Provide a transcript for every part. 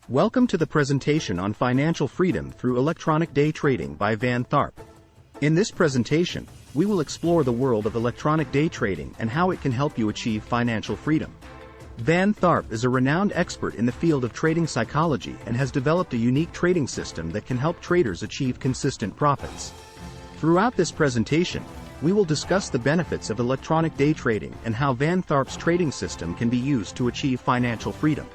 Welcome to the presentation on financial freedom through electronic day trading by Tharp. In this presentation, we will explore the world of electronic day trading and how it can help you achieve financial freedom. Tharp is a renowned expert in the field of trading psychology and has developed a unique trading system that can help traders achieve consistent profits. Throughout this presentation, we will discuss the benefits of electronic day trading and how Tharp's trading system can be used to achieve financial freedom.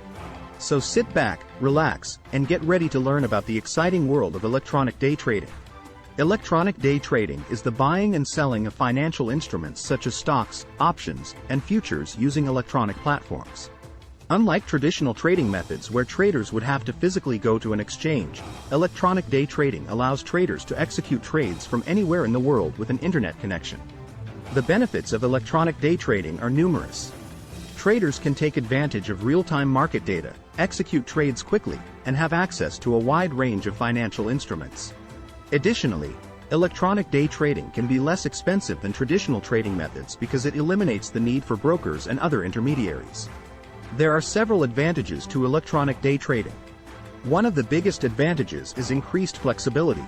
So sit back, relax, and get ready to learn about the exciting world of electronic day trading. Electronic day trading is the buying and selling of financial instruments such as stocks, options, and futures using electronic platforms. Unlike traditional trading methods where traders would have to physically go to an exchange, electronic day trading allows traders to execute trades from anywhere in the world with an internet connection. The benefits of electronic day trading are numerous. Traders can take advantage of real-time market data, execute trades quickly, and have access to a wide range of financial instruments. Additionally, electronic day trading can be less expensive than traditional trading methods because it eliminates the need for brokers and other intermediaries. There are several advantages to electronic day trading. One of the biggest advantages is increased flexibility.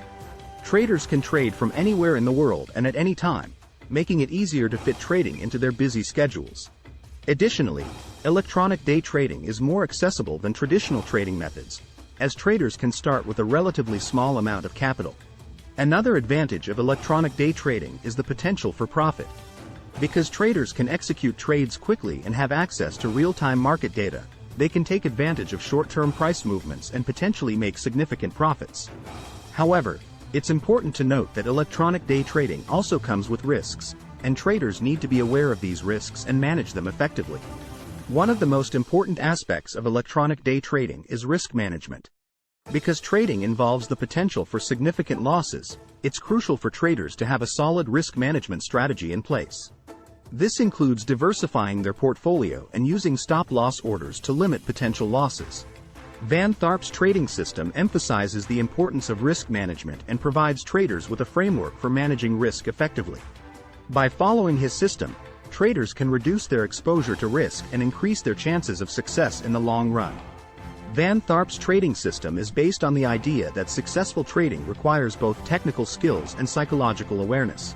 Traders can trade from anywhere in the world and at any time, making it easier to fit trading into their busy schedules. Additionally, electronic day trading is more accessible than traditional trading methods, as traders can start with a relatively small amount of capital. Another advantage of electronic day trading is the potential for profit. Because traders can execute trades quickly and have access to real-time market data, they can take advantage of short-term price movements and potentially make significant profits. However, it's important to note that electronic day trading also comes with risks, and traders need to be aware of these risks and manage them effectively. One of the most important aspects of electronic day trading is risk management. Because trading involves the potential for significant losses, it's crucial for traders to have a solid risk management strategy in place. This includes diversifying their portfolio and using stop-loss orders to limit potential losses. Tharp's trading system emphasizes the importance of risk management and provides traders with a framework for managing risk effectively. By following his system, traders can reduce their exposure to risk and increase their chances of success in the long run. Tharp's trading system is based on the idea that successful trading requires both technical skills and psychological awareness.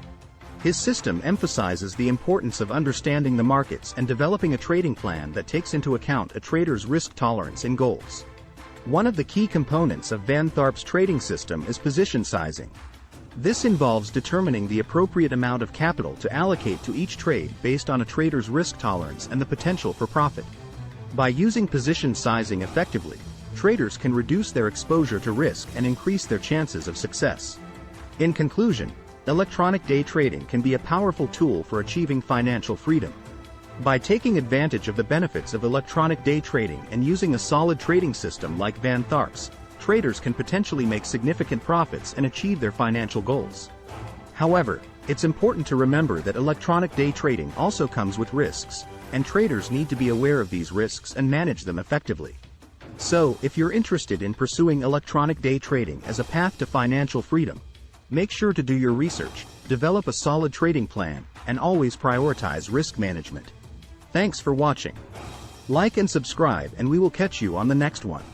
His system emphasizes the importance of understanding the markets and developing a trading plan that takes into account a trader's risk tolerance and goals. One of the key components of Tharp's trading system is position sizing. This involves determining the appropriate amount of capital to allocate to each trade based on a trader's risk tolerance and the potential for profit. By using position sizing effectively, traders can reduce their exposure to risk and increase their chances of success. In conclusion, electronic day trading can be a powerful tool for achieving financial freedom. By taking advantage of the benefits of electronic day trading and using a solid trading system like Tharp's, traders can potentially make significant profits and achieve their financial goals. However, it's important to remember that electronic day trading also comes with risks, and traders need to be aware of these risks and manage them effectively. So, if you're interested in pursuing electronic day trading as a path to financial freedom, make sure to do your research, develop a solid trading plan, and always prioritize risk management. Thanks for watching. Like and subscribe, and we will catch you on the next one.